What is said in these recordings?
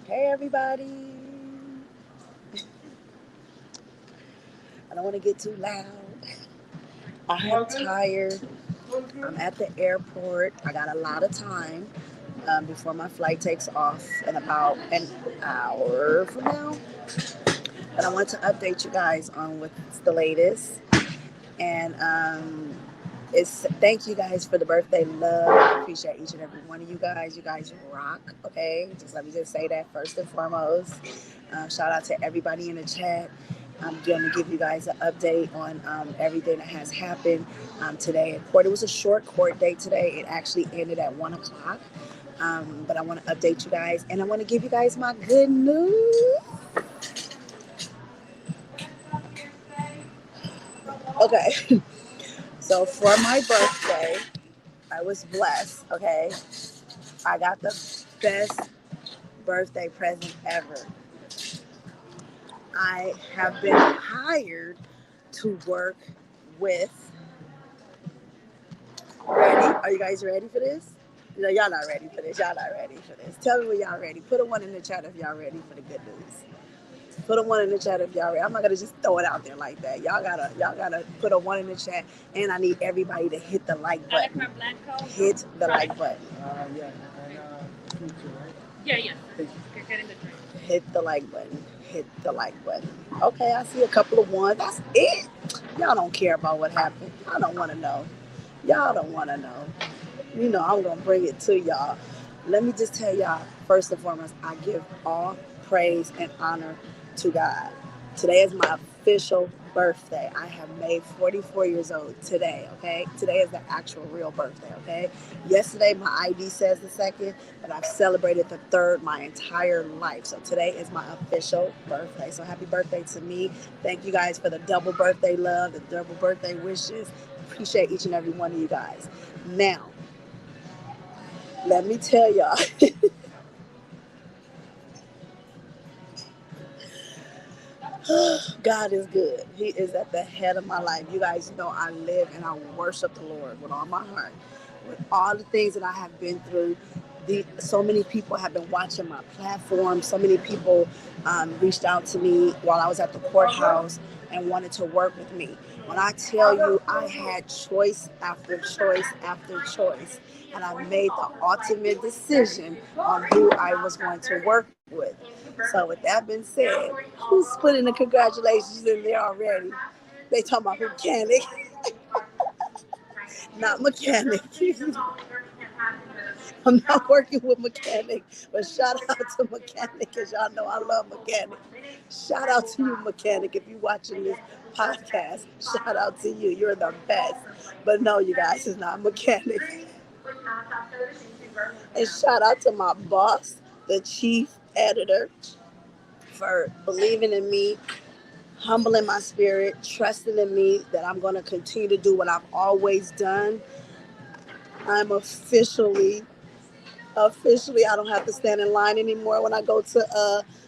Hey everybody. I don't want to get too loud. I am tired. I'm at the airport. I got a lot of time before my flight takes off in about an hour from now. But I want to update you guys on what's the latest. And it's thank you guys for the birthday love. I appreciate each and every one of you guys. You guys rock. Okay, just let me just say that first and foremost. Shout out to everybody in the chat. I'm going to give you guys an update on everything that has happened today in court. It was a short court date today. It actually ended at 1 o'clock. But I want to update you guys, and I want to give you guys my good news. Okay, so for my birthday, I was blessed. Okay, I got the best birthday present ever. I have been hired to work with. Ready? Are you guys ready for this? No, y'all not ready for this. Y'all not ready for this. Tell me when y'all ready. Put a one in the chat if y'all ready for the good news. Put a one in the chat if y'all ready. I'm not gonna just throw it out there like that. Y'all gotta put a one in the chat, and I need everybody to hit the like button. Hit the like button. Yeah. Yeah. Hit the like button. Hit the like button. Okay, I see a couple of ones. That's it. Y'all don't care about what happened. Y'all don't want to know. Y'all don't want to know. You know, I'm going to bring it to y'all. Let me just tell y'all, first and foremost, I give all praise and honor to God. Today is my official birthday. I have made 44 years old today, okay? Today is the actual real birthday, okay? Yesterday, my ID says the second, but I've celebrated the third my entire life. So today is my official birthday. So happy birthday to me. Thank you guys for the double birthday love, the double birthday wishes. Appreciate each and every one of you guys. Now, let me tell y'all. God is good. He is at the head of my life. You guys know I live and I worship the Lord with all my heart. With all the things that I have been through, so many people have been watching my platform. So many people reached out to me while I was at the courthouse and wanted to work with me. When I tell you, I had choice after choice after choice, and I made the ultimate decision on who I was going to work with. So, with that being said, who's putting the congratulations in there already? They talking about mechanic, not mechanic. I'm not working with mechanic, but shout out to mechanic because y'all know I love mechanic. Shout out to you, mechanic, if you're watching this podcast. Shout out to you. You're the best. But no, you guys, it's not mechanic. And shout out to my boss, the chief editor, for believing in me, humbling my spirit, trusting in me that I'm going to continue to do what I've always done. I'm officially I don't have to stand in line anymore when I go to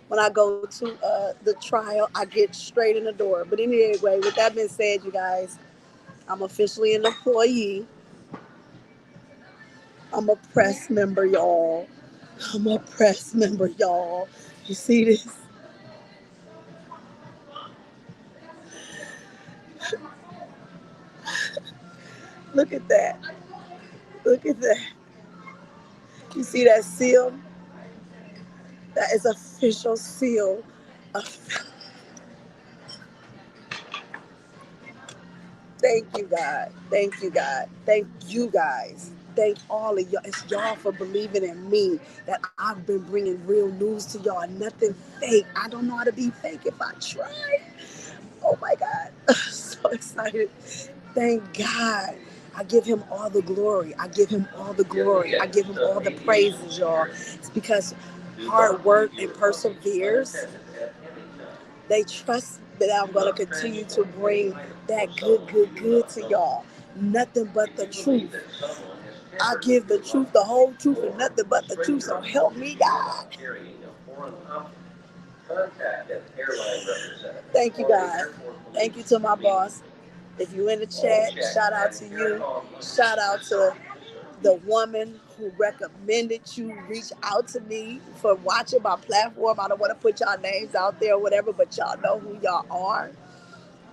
the trial. I get straight in the door. But anyway, with that being said, you guys, I'm officially an employee. I'm a press member, y'all. I'm a press member, y'all. You see this? Look at that. Look at that. You see that seal? That is official seal. Thank you, God. Thank you, God. Thank you, guys. Thank all of y'all. It's y'all for believing in me that I've been bringing real news to y'all. Nothing fake. I don't know how to be fake if I try. Oh my God. I'm so excited. Thank God. I give him all the glory. I give him all the glory. I give him all the praises, y'all. It's because hard work and perseveres, they trust that I'm going to continue to bring that good to y'all. Nothing but the truth. I give the truth, the whole truth, and nothing but the truth. So help me, God. Thank you, God. Thank you to my boss. If you in the chat, shout out to you. Shout out to the woman who recommended you reach out to me for watching my platform. I don't want to put y'all names out there or whatever, but y'all know who y'all are.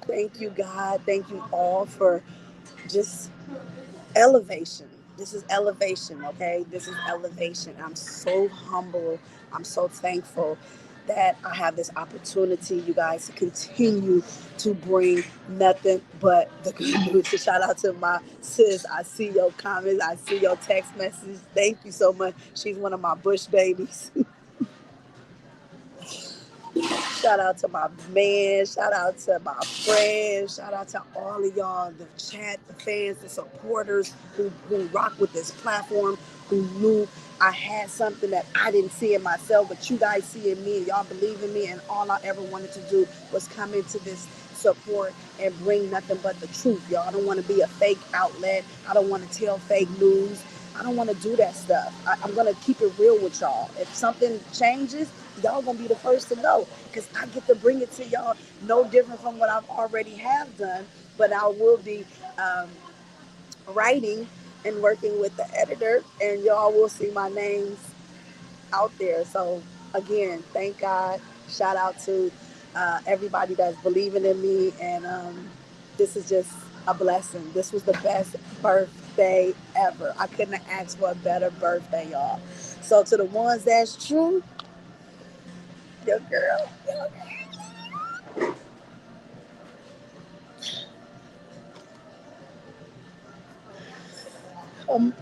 Thank you, God. Thank you all for just elevation. This is elevation, okay? This is elevation. I'm so humble. I'm so thankful that I have this opportunity, you guys, to continue to bring nothing but the good news. So shout out to my sis. I see your comments. I see your text message. Thank you so much. She's one of my Bush babies. Shout out to my man. Shout out to my friends. Shout out to all of y'all, the chat, the fans, the supporters who rock with this platform, who knew I had something that I didn't see in myself, but you guys see in me, and y'all believe in me, and all I ever wanted to do was come into this support and bring nothing but the truth, y'all. I don't want to be a fake outlet. I don't want to tell fake news. I don't want to do that stuff. I'm going to keep it real with y'all. If something changes, y'all going to be the first to know, because I get to bring it to y'all no different from what I've already have done, but I will be writing and working with the editor, and y'all will see my names out there. So again, thank God. Shout out to everybody that's believing in me, and this is just a blessing. This was the best birthday ever. I couldn't have asked for a better birthday, y'all. So to the ones that's true, your girl,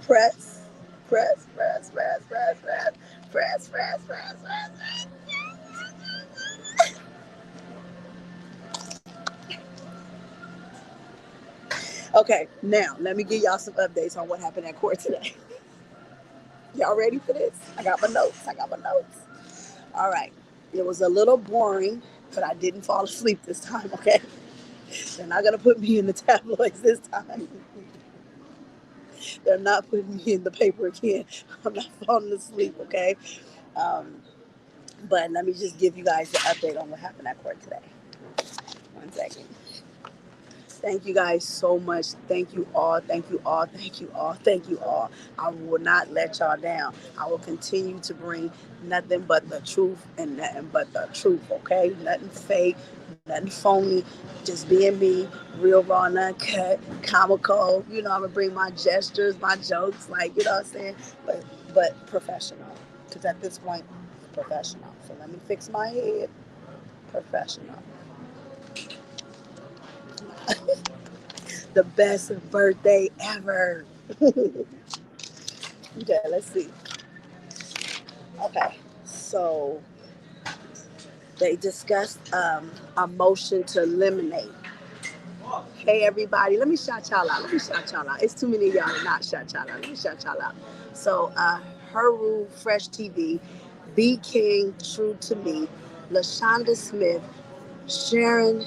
press, press, press, press, press, press, press, press, press, press. Okay, now let me give y'all some updates on what happened at court today. Y'all ready for this? I got my notes. I got my notes. All right. It was a little boring, but I didn't fall asleep this time, okay? They're not going to put me in the tabloids this time. They're not putting me in the paper again. I'm not falling asleep, okay? Um, but let me just give you guys the update on what happened at court today. One second. Thank you guys so much. Thank you all. Thank you all. Thank you all. Thank you all. I will not let y'all down. I will continue to bring nothing but the truth and nothing but the truth, okay? Nothing fake, nothing phony. Just being me, real, raw, and uncut, comical. You know, I'm going to bring my gestures, my jokes, like, you know what I'm saying? But professional. Because at this point, professional. So let me fix my head. Professional. The best birthday ever. Okay, let's see. Okay, so they discussed a motion to eliminate. Hey, everybody, let me shout y'all out. Let me shout y'all out. It's too many of y'all to not shout y'all out. Let me shout y'all out. So, Heru Fresh TV, B King True to Me, LaShonda Smith, Sharon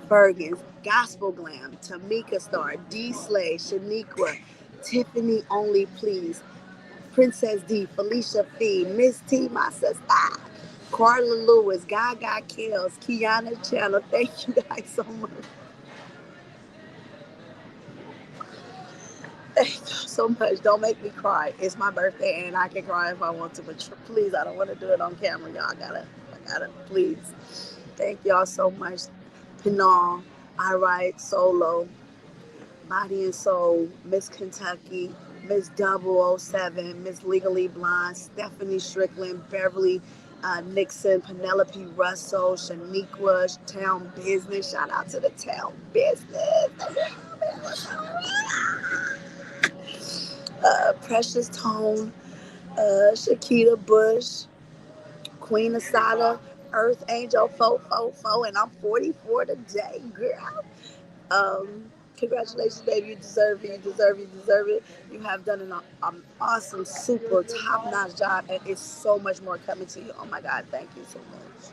Bergens, Gospel Glam, Tamika Star, D Slay, Shaniqua, Tiffany Only Please, Princess D, Felicia Fee, Miss T, my sister, Carla Lewis, Gaga Kills, Kiana Channel. Thank you guys so much. Thank you so much. Don't make me cry. It's my birthday and I can cry if I want to, but please, I don't want to do it on camera. Y'all I gotta, please. Thank y'all so much. Pinal, I Write, Solo, Body and Soul, Miss Kentucky, Miss 007, Miss Legally Blonde, Stephanie Strickland, Beverly Nixon, Penelope Russell, Shaniqua, Town Business. Shout out to the Town Business. Precious Tone, Shakita Bush, Queen Asada, Earth Angel 444, and I'm 44 today, girl. Congratulations, baby. You deserve it. You deserve it. You deserve it. You have done an awesome, super, top-notch job, and it's so much more coming to you. Oh my God, thank you so much.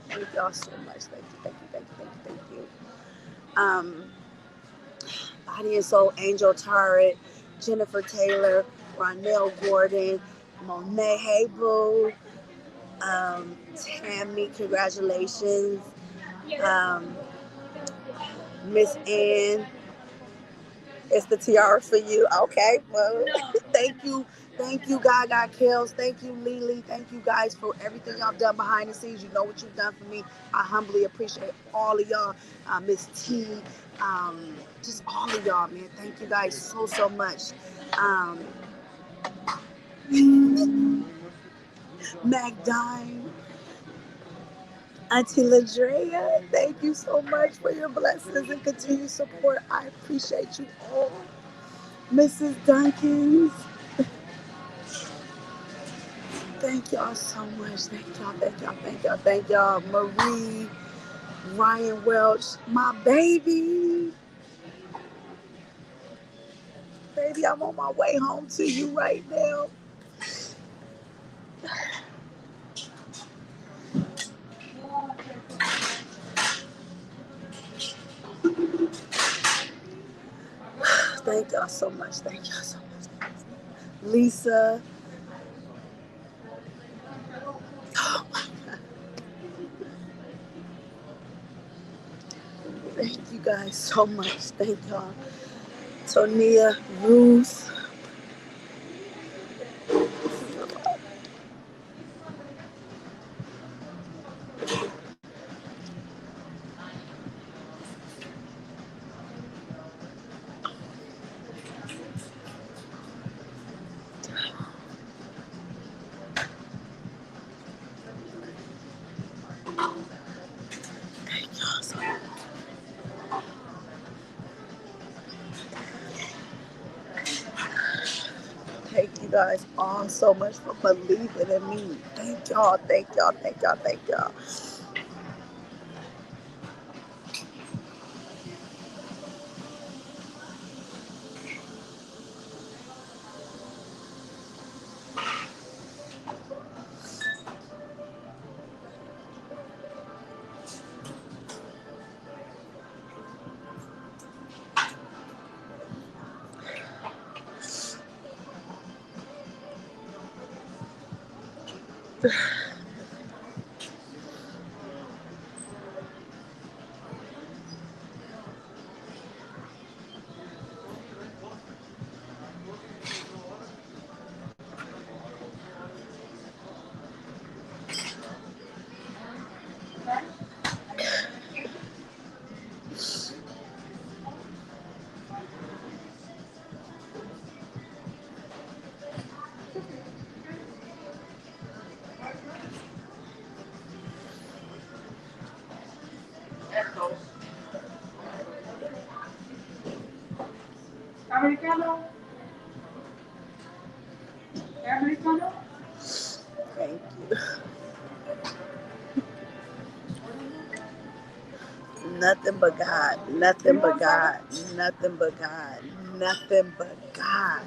Thank y'all so much. Thank you, thank you, thank you, thank you, thank you. Body and Soul, Angel Tarrant, Jennifer Taylor, Ronell Gordon, Monet, hey boo, Tammy, congratulations, Miss Ann, It's the tiara for you. Okay. Well, thank you. Thank you, Gaga Kills. Thank you, Lily. Thank you guys for everything y'all done behind the scenes. You know what you've done for me. I humbly appreciate all of y'all. Miss T, just all of y'all, man. Thank you guys so, so much. Um, Magdine, Auntie Ladrea, thank you so much for your blessings and continued support. I appreciate you all. Mrs. Dunkins, thank y'all so much. Thank y'all, thank y'all, thank y'all, thank y'all. Marie, Ryan Welch, my baby. Baby, I'm on my way home to you right now. Thank y'all so much. Thank y'all so much. Lisa. Oh my God. Thank you guys so much. Thank y'all. Tonia, Ruth. Thank y'all so much. Thank you guys all so much for believing in me. Thank y'all. Thank y'all. Thank y'all. Thank y'all. Americano. Americano. Thank you. Nothing but God. Nothing but God. Nothing but God. Nothing but God.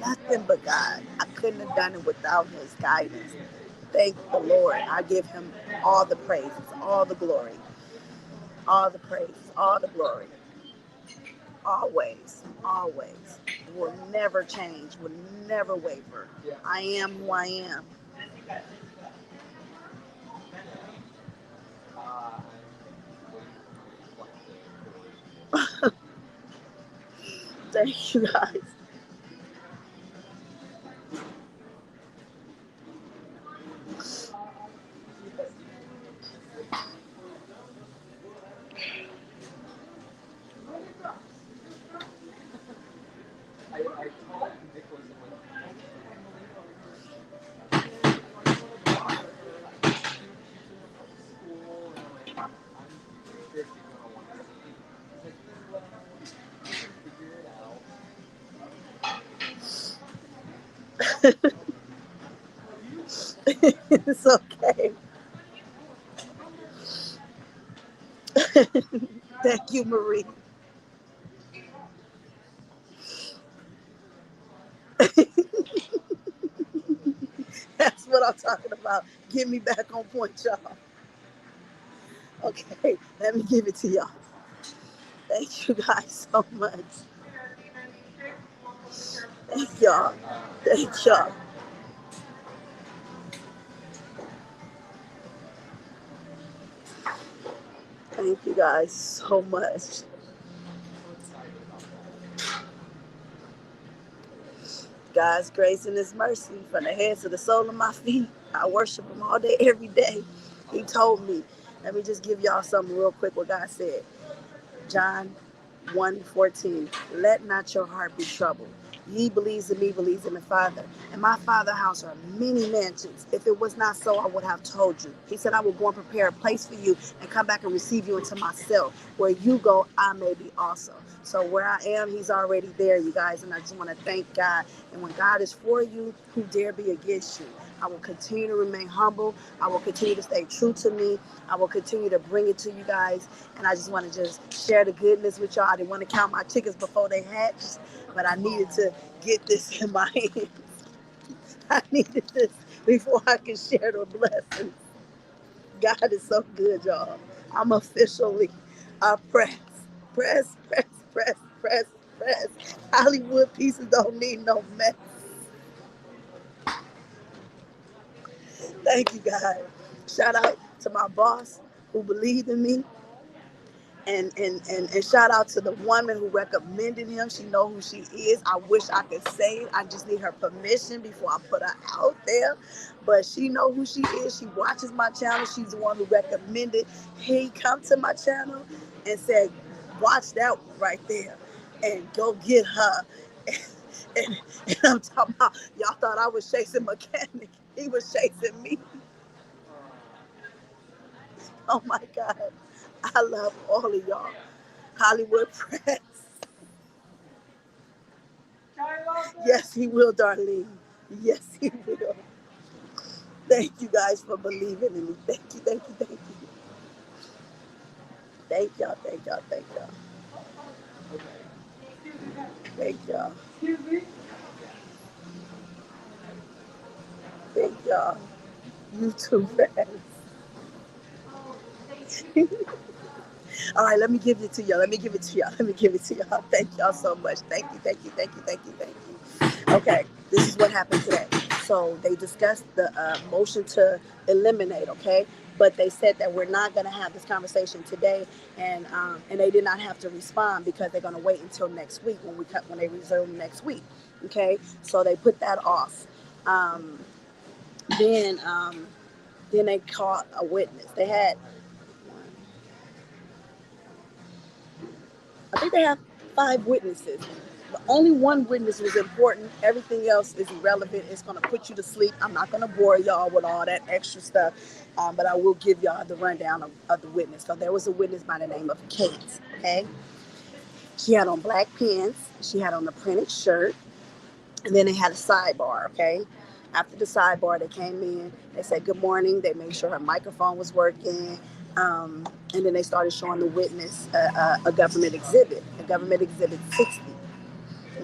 Nothing but God. I couldn't have done it without His guidance. Thank the Lord. I give Him all the praises, all the glory, all the praise, all the glory. Always, always. Will never change, will never waver. I am who I am. Thank you guys. It's okay. Thank you, Marie. That's what I'm talking about. Get me back on point, y'all. Okay, let me give it to y'all. Thank you guys so much. Thank y'all. Thank y'all. Thank you guys so much. God's grace and his mercy from the head to the sole of my feet. I worship him all day, every day. He told me. Let me just give y'all something real quick what God said. John 1:14. Let not your heart be troubled. Ye believes in me, believes in the Father. In my Father's house are many mansions. If it was not so, I would have told you. He said, I will go and prepare a place for you and come back and receive you into myself. Where you go, I may be also. So where I am, he's already there, you guys. And I just want to thank God. And when God is for you, who dare be against you? I will continue to remain humble. I will continue to stay true to me. I will continue to bring it to you guys. And I just want to just share the goodness with y'all. I didn't want to count my chickens before they hatched, but I needed to get this in my hands. I needed this before I could share the blessings. God is so good, y'all. I'm officially press, press, press, press, press, press. Hollywood pieces don't need no mess. Thank you, God. Shout out to my boss who believed in me. And shout out to the woman who recommended him. She know who she is. I wish I could say it. I just need her permission before I put her out there. But she know who she is. She watches my channel. She's the one who recommended he come to my channel and said, watch that one right there and go get her. And I'm talking about, y'all thought I was chasing mechanic. He was chasing me. Oh my God. I love all of y'all. Hollywood Press. Yes, he will, Darlene. Yes, he will. Thank you guys for believing in me. Thank you, thank you, thank you. Thank y'all, thank y'all, thank y'all. Thank y'all. Thank y'all. You too fast. All right, let me give it to y'all. Let me give it to y'all. Let me give it to y'all. Thank y'all so much. Thank you, thank you, thank you, thank you, thank you. Okay, this is what happened today. So they discussed the motion to eliminate, okay? But they said that we're not going to have this conversation today, and they did not have to respond because they're going to wait until next week when they resume next week, okay? So they put that off. Um, then then they caught a witness. They had I think they have 5 witnesses. The only one witness was important. Everything else is irrelevant. It's going to put you to sleep. I'm not going to bore y'all with all that extra stuff, but I will give y'all the rundown of the witness. So there was a witness by the name of Kate, okay? She had on black pants. She had on a printed shirt. And then they had a sidebar, okay? After the sidebar, they came in. They said good morning. They made sure her microphone was working. And then they started showing the witness a government exhibit, a government exhibit 60.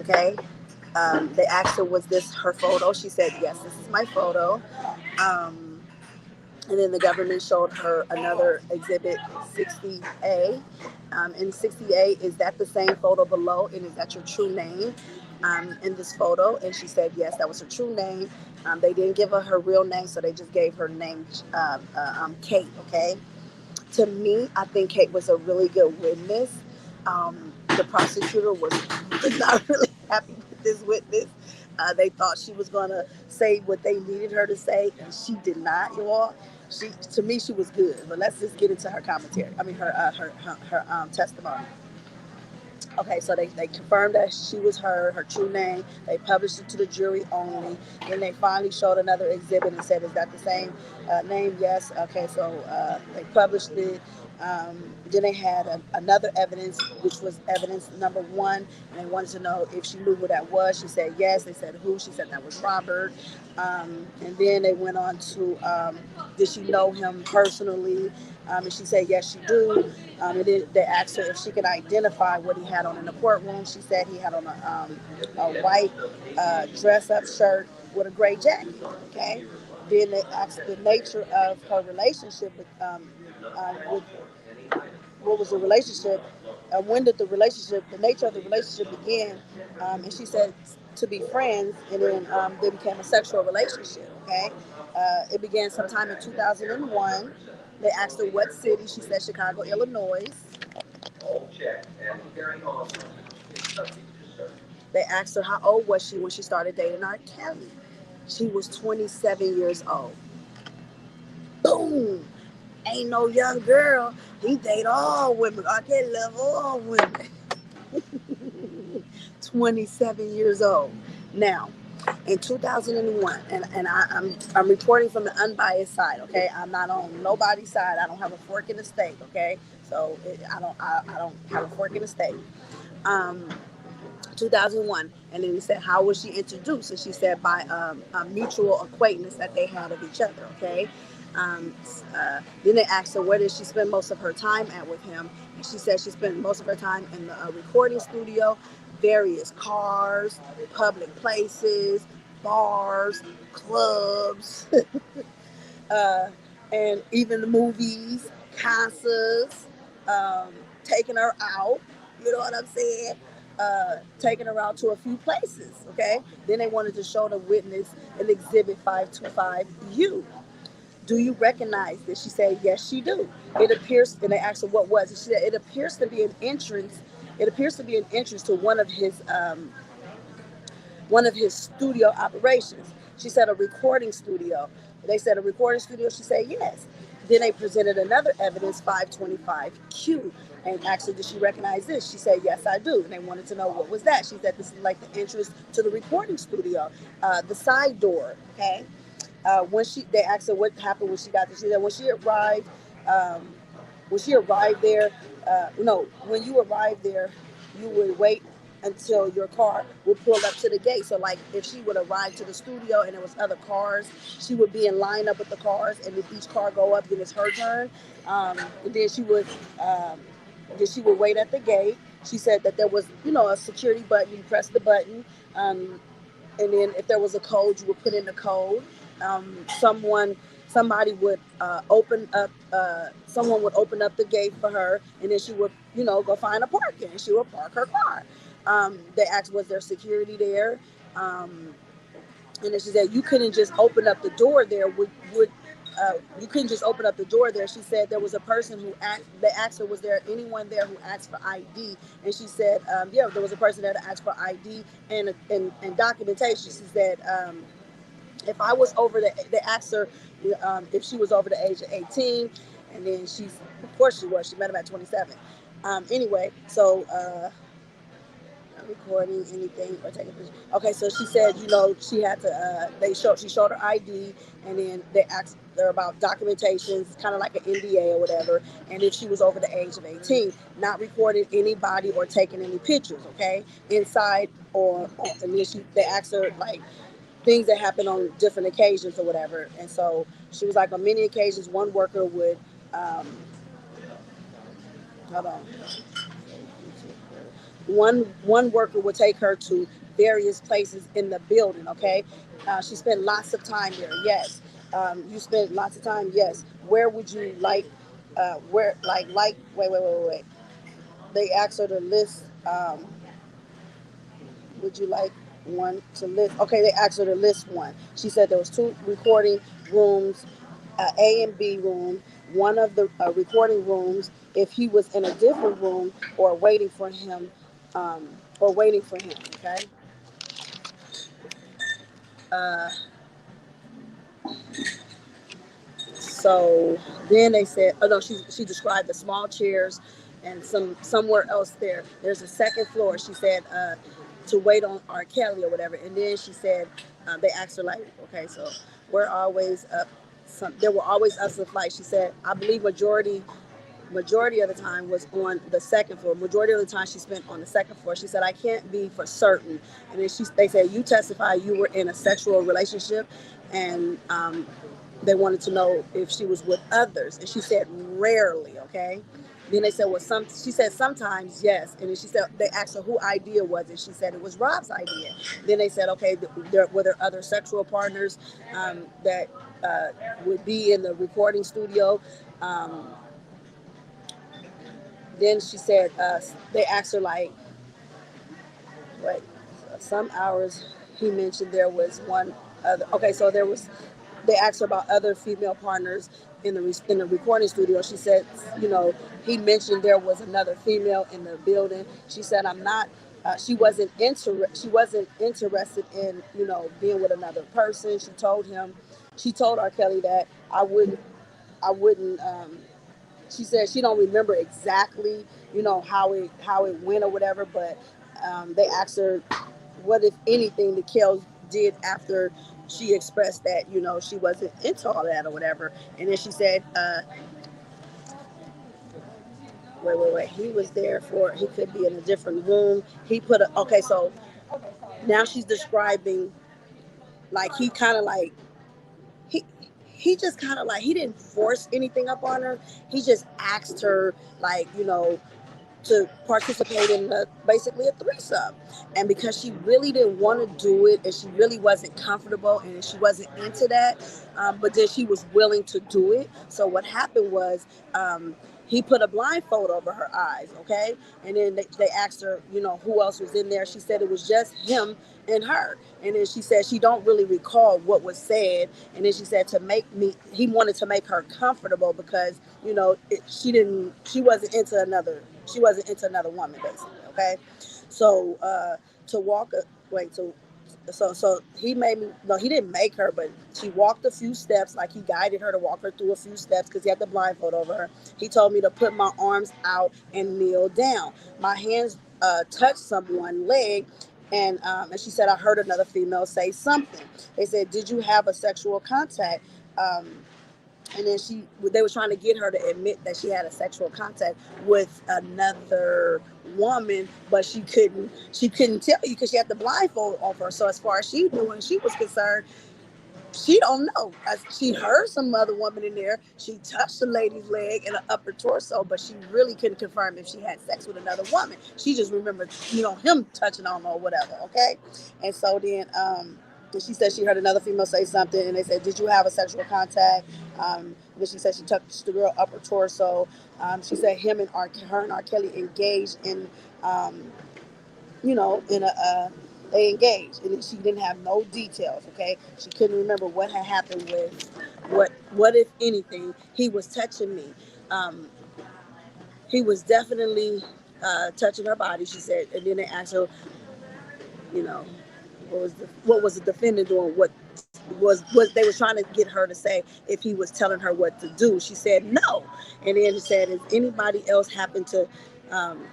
Okay. They asked her, was this her photo? She said, yes, this is my photo. Um, and then the government showed her another exhibit, 60A. And 60A, is that the same photo below? And is that your true name in this photo? And she said, yes, that was her true name. They didn't give her real name, so they just gave her name, Kate, okay? To me, I think Kate was a really good witness. The prosecutor was not really happy with this witness. They thought she was going to say what they needed her to say, and she did not, you all. To me, she was good. But let's just get into her commentary. I mean, her testimony. Okay, so they confirmed that she was her true name. They published it to the jury only. Then they finally showed another exhibit and said, is that the same name? Yes. Okay, so they published it. Then they had another evidence, which was evidence number 1. And they wanted to know if she knew who that was. She said yes. They said who? She said that was Robert. And then they went on to, did she know him personally? And she said, yes, she do. And then they asked her if she could identify what he had on in the courtroom. She said he had on a white dress-up shirt with a gray jacket. Okay. Then they asked the nature of her relationship with what was the relationship, when did the nature of the relationship begin, and she said to be friends, and then they became a sexual relationship, okay? It began sometime in 2001. They asked her what city. She said Chicago, Illinois. They asked her how old was she when she started dating R. Kelly. She was 27 years old. Boom! Ain't no young girl. He date all women. R. Kelly love all women. 27 years old. Now, in 2001, and I'm reporting from the unbiased side. Okay, I'm not on nobody's side. I don't have a fork in the steak. Okay, so I don't have a fork in the steak. Um, 2001, and then he said, how was she introduced? And she said, by a mutual acquaintance that they had of each other. Okay. um, then they asked her, where did she spend most of her time at with him? And she said she spent most of her time in the recording studio, various cars, public places, bars, clubs, uh, and even the movies, concerts, um, taking her out. You know what I'm saying? Taking her out to a few places. Okay. Then they wanted to show the witness an exhibit 525U. Do you recognize this? She said, yes, she do. It appears, and they asked her what was it. She said, it appears to be an entrance. It appears to be an entrance to one of his studio operations. She said a recording studio. They said a recording studio. She said yes. Then they presented another evidence, 525Q, and asked her, did she recognize this? She said, yes, I do. And they wanted to know what was that. She said, this is like the entrance to the recording studio, the side door. Okay. They asked her what happened when she got there. She said um, when she arrived there, no, when you arrived there, you would wait until your car would pull up to the gate. So like if she would arrive to the studio and there was other cars, she would be in line up with the cars, and if each car go up, then it's her turn. And um, then she would wait at the gate. She said that there was, a security button. You press the button, um, and then if there was a code, you would put in the code. Somebody would someone would open up the gate for her, and then she would, go find a parking, and she would park her car. They asked, was there security there? Um, and then she said, you couldn't just open up the door there. Would you couldn't just open up the door there. She said there was a person they asked her, was there anyone there who asked for ID? And she said, yeah, there was a person there that asked for ID and documentation. She said, if I was they asked her if she was over the age of 18, and then of course she was. She met him at 27. Anyway, so recording anything or taking pictures. Okay, so she said, she had to. She showed her ID, and then they asked her about documentations, kind of like an NDA or whatever, and if she was over the age of 18, not recording anybody or taking any pictures. Okay, inside and then they asked her like things that happen on different occasions or whatever, and so she was like, on many occasions, one worker would. Hold on. One worker would take her to various places in the building. Okay, she spent lots of time there. Yes, you spent lots of time. Yes. Where would you like? Where like? Wait. They asked her to list. Would you like one to list? Okay, they asked her to list one. She said there was two recording rooms, A and B room. One of the recording rooms, if he was in a different room or waiting for him, um, Okay. Uh, so then they said, oh no, she described the small chairs and somewhere else there. There's a second floor. She said to wait on R. Kelly or whatever. And then she said they asked her like, okay, so we're always up. There were always ups and flights. She said, I believe majority of the time was on the second floor. Majority of the time she spent on the second floor. She said, I can't be for certain. And then they said, you testify you were in a sexual relationship, and they wanted to know if she was with others. And she said, rarely. Okay. Then they said, well, she said, sometimes, yes. And then they asked her who idea was it. She said it was Rob's idea. Then they said, okay, were there other sexual partners that would be in the recording studio? Then she said, they asked her like, wait, some hours. He mentioned there was one other. Okay, so they asked her about other female partners in the recording studio. She said, he mentioned there was another female in the building. She said, I'm not she wasn't interested in, you know, being with another person. She told R. Kelly that I wouldn't. She said she don't remember exactly, you know, how it went or whatever, but they asked her what if anything the Kells did after she expressed that, you know, she wasn't into all that or whatever. And then she said, wait, he was there for, he could be in a different room. He put a, okay, so now she's describing like he kind of like, he, he just kind of like, he didn't force anything up on her. He just asked her, like, you know, to participate in basically a threesome. And because she really didn't want to do it and she really wasn't comfortable and she wasn't into that, but then she was willing to do it. So what happened was, he put a blindfold over her eyes, okay? And then they asked her, you know, who else was in there. She said it was just him and her. And then she said she don't really recall what was said. And then she said he wanted to make her comfortable because, you know, she wasn't into another woman, basically, okay? So to walk, wait, so he made me, no, he didn't make her, but she walked a few steps, like he guided her to walk her through a few steps because he had the blindfold over her. He told me to put my arms out and kneel down. My hands touched someone's leg, and she said I heard another female say something. They said, did you have a sexual contact? um, and then they were trying to get her to admit that she had a sexual contact with another woman, but she couldn't tell you because she had the blindfold on her. So as far as she knew and she was concerned, she don't know. She heard some other woman in there. She touched the lady's leg and the upper torso, but she really couldn't confirm if she had sex with another woman. She just remembered, you know, him touching on her or whatever. Okay, and so then she said she heard another female say something, and they said, "Did you have a sexual contact?" Then she said she touched the girl upper torso. She said her and R. Kelly engaged in um, you know, they engaged, and she didn't have no details. Okay, she couldn't remember what had happened with what if anything he was touching me. Um, he was definitely touching her body. She said, and then they asked her, you know, what was the defendant doing? What they were trying to get her to say if he was telling her what to do? She said no, and then she said, "If anybody else happened to, um,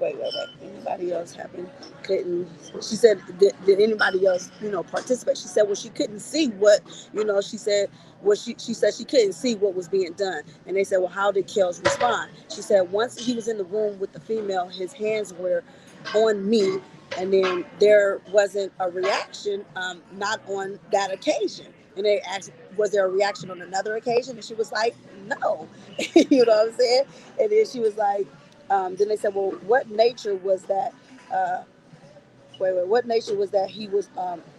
wait, anybody else happened couldn't?" She said, "Did anybody else, you know, participate?" She said, "Well, she couldn't see what, you know." She said, "Well, she said she couldn't see what was being done." And they said, "Well, how did Kells respond?" She said, "Once he was in the room with the female, his hands were on me, and then there wasn't a reaction, not on that occasion." And they asked, "Was there a reaction on another occasion?" And she was like, "No." You know what I'm saying? And then she was like, then they said, "Well, what nature was that?" Uh, what nature was that he was?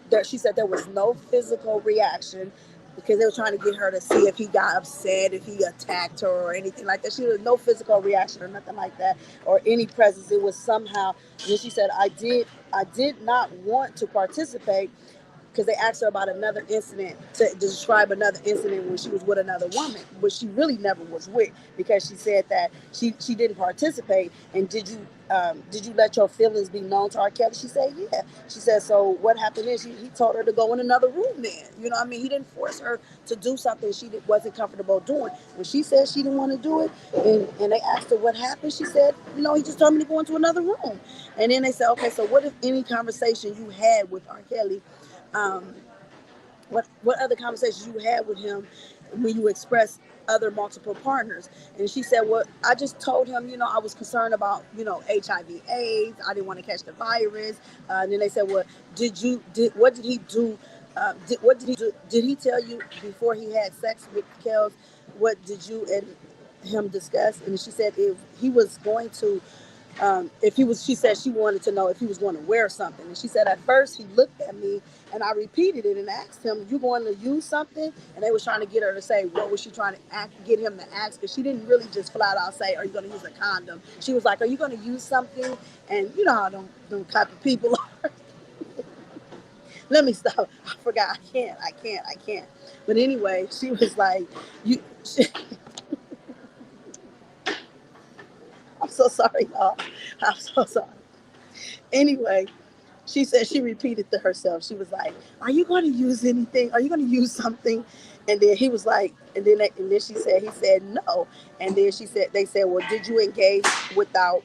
There, she said there was no physical reaction because they were trying to get her to see if he got upset, if he attacked her or anything like that. She had no physical reaction or nothing like that, or any presence. It was somehow. And she said, I did not want to participate because they asked her about another incident to describe another incident when she was with another woman, but she really never was with, because she said that she didn't participate. And did you let your feelings be known to R. Kelly? She said, yeah. She said, so what happened is he told her to go in another room then. You know what I mean? He didn't force her to do something she wasn't comfortable doing. When she said she didn't want to do it, and they asked her what happened, she said, he just told me to go into another room. And then they said, okay, so what if any conversation you had with R. Kelly, um, what other conversations you had with him when you expressed other multiple partners? And she said, well, I just told him, I was concerned about, HIV/AIDS. I didn't want to catch the virus. And then they said, well, what did he do? What did he do? Did he tell you before he had sex with Kels? What did you and him discuss? And she said if he was going to, if he was, she said she wanted to know if he was going to wear something. And she said at first he looked at me and I repeated it and asked him, you going to use something? And they was trying to get her to say, what was she trying to get him to ask? Because she didn't really just flat out say, are you going to use a condom? She was like, are you going to use something? And you know how them type of people are. Let me stop. I forgot. I can't. But anyway, she was like, you. I'm so sorry, y'all. I'm so sorry. Anyway, she said she repeated to herself. She was like, "Are you going to use anything? Are you going to use something?" And then he was like, and then she said, he said no. And then they said, "Well, did you engage without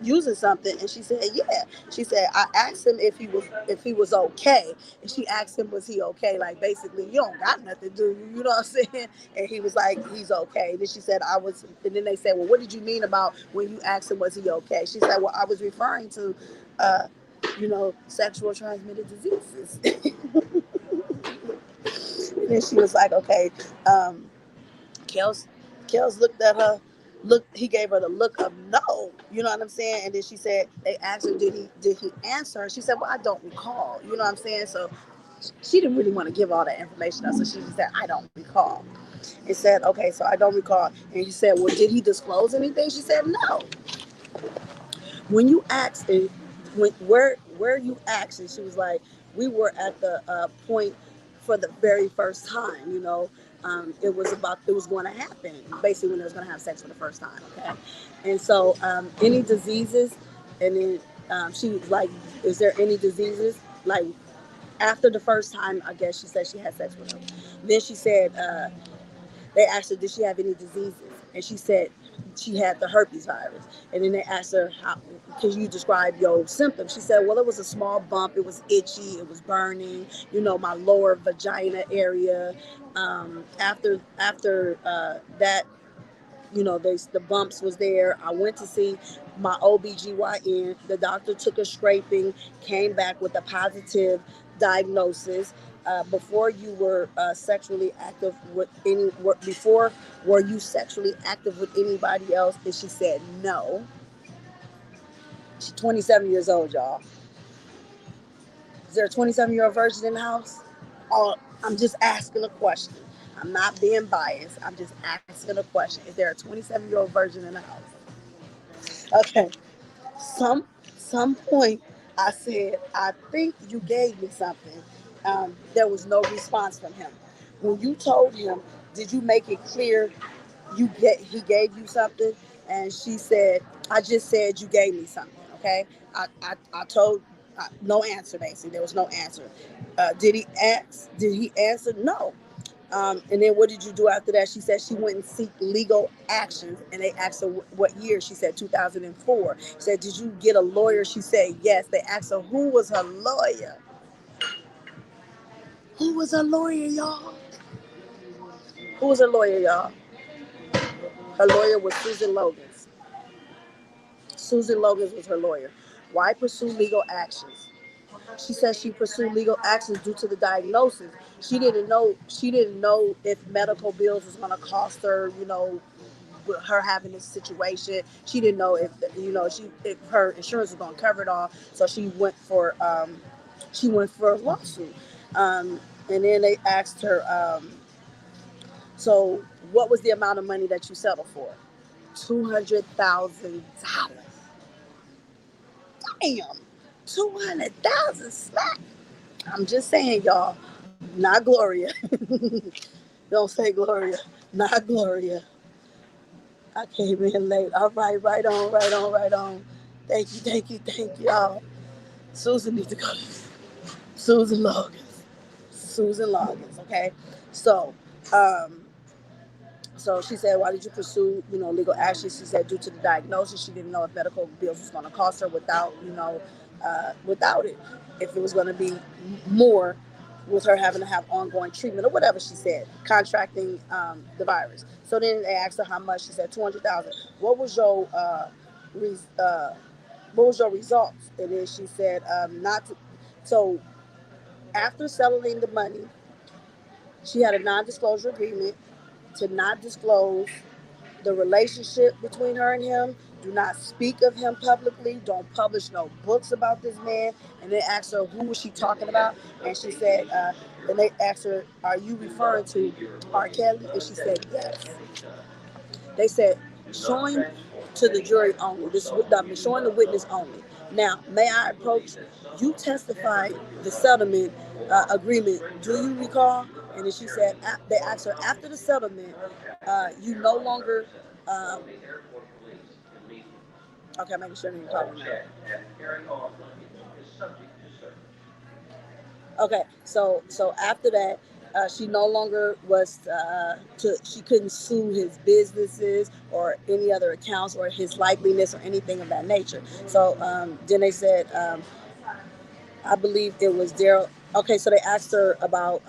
using something?" And she said, "Yeah." She said, "I asked him if he was okay." And she asked him, "Was he okay?" Like, basically, you don't got nothing, do you? You know what I'm saying? And he was like, "He's okay." And then she said, "I was." And then they said, "Well, what did you mean about when you asked him, was he okay?" She said, "Well, I was referring to, uh, sexual transmitted diseases." And then she was like, "Okay." Kels Kels looked at her. He gave her the look of no. You know what I'm saying? And then she said, they asked her, did he answer? She said, "Well, I don't recall." You know what I'm saying? So she didn't really want to give all that information out. So she just said, "I don't recall." It said, "Okay, so I don't recall." And he said, "Well, did he disclose anything?" She said, "No." When you asked it, where you asked, and she was like, "We were at the point for the very first time, it was going to happen, basically, when they was going to have sex for the first time." Okay. And so, any diseases? And then, she was like, "Is there any diseases?" Like, after the first time, I guess she said she had sex with him. Then she said, they asked her, did she have any diseases? And she said she had the herpes virus. And then they asked her, how can you describe your symptoms? She said, "Well, it was a small bump. It was itchy. It was burning, my lower vagina area. After that, the bumps was there. I went to see my OBGYN. The doctor took a scraping, came back with a positive diagnosis. Before you were sexually active with before were you sexually active with anybody else?" And she said no. She's 27 years old, y'all. Is there a 27-year-old virgin in the house? Oh, I'm just asking a question. I'm not being biased. I'm just asking a question. Is there a 27-year-old virgin in the house? Okay. Some some point I said, "I think you gave me something." There was no response from him. When you told him, did you make it clear he gave you something? And she said, "I just said you gave me something." Okay. I told, no answer. Basically, there was no answer. Did he ask? Did he answer? No. And then what did you do after that? She said she went and seek legal action. And they asked her what year. She said 2004. Said, "Did you get a lawyer?" She said yes. They asked her who was her lawyer. Who was her lawyer, y'all? Who was her lawyer, y'all? Her lawyer was Susan Logan's. Susan Logan's was her lawyer. Why pursue legal actions? She says she pursued legal actions due to the diagnosis. She didn't know if medical bills was going to cost her, with her having this situation. She didn't know if her insurance was going to cover it all. So she went for a lawsuit. And then they asked her, so what was the amount of money that you settled for? $200,000. Damn, 200,000 smack. I'm just saying, y'all, not Gloria. Don't say Gloria, not Gloria. I came in late. All right, right on, right on, right on. Thank you, thank you, thank y'all. Susan needs to go. Susan Loggins. Susan Loggins. Okay. So, um, so she said, "Why did you pursue, legal action?" She said, "Due to the diagnosis, she didn't know if medical bills was going to cost her without it, if it was going to be more with her having to have ongoing treatment or whatever." She said, contracting the virus. So then they asked her how much. She said 200,000. What was your res- uh, what was your results? And then she said, not to, so after settling the money, she had a non-disclosure agreement to not disclose the relationship between her and him. Do not speak of him publicly. Don't publish no books about this man. And they asked her who was she talking about, and she said, and they asked her, "Are you referring to R. Kelly?" And she said yes. They said, "Showing to the jury only. Showing the witness only. Now, may I approach? You testified the settlement agreement. Do you recall?" And then she said, they asked her after the settlement, you no longer. Um, Okay, making sure you're calling now. Okay, so after that, she no longer was she couldn't sue his businesses or any other accounts or his likeliness or anything of that nature. So then they said, I believe it was Daryl. Okay, so they asked her about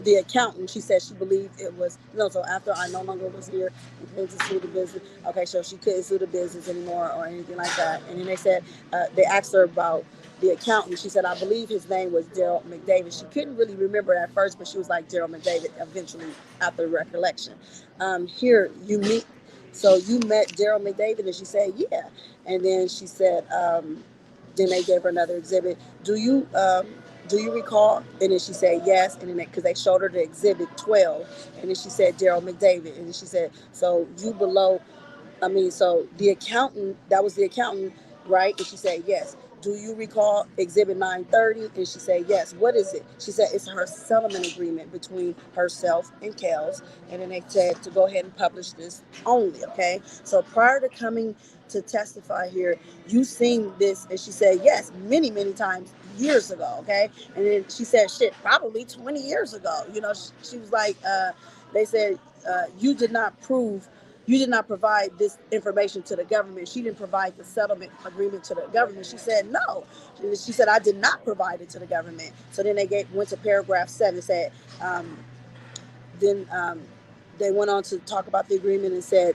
the accountant. She said she believed it was no. So after I no longer was here and came to sue the business. Okay, so she couldn't sue the business anymore or anything like that. And then they said they asked her about the accountant. She said I believe his name was Daryl McDavid. She couldn't really remember at first, but she was like Daryl McDavid. Eventually, after recollection, here you meet. So you met Daryl McDavid, and she said yeah. And then she said. Then they gave her another exhibit. Do you recall? And then she said yes. And then because they showed her the exhibit 12, and then she said Daryl McDavid, and then she said so you below. I mean, so the accountant, that was the accountant, right? And she said yes. Do you recall exhibit 930? And she said yes. What is it? She said it's her settlement agreement between herself and Kels. And then they said to go ahead and publish this only, okay? So prior to coming to testify here, you seen this, and she said yes, many, many times years ago, okay? And then she said shit, probably 20 years ago. She was like, they said you did not provide this information to the government. She didn't provide the settlement agreement to the government. She said no. She said I did not provide it to the government. So then went to paragraph 7, said then they went on to talk about the agreement and said,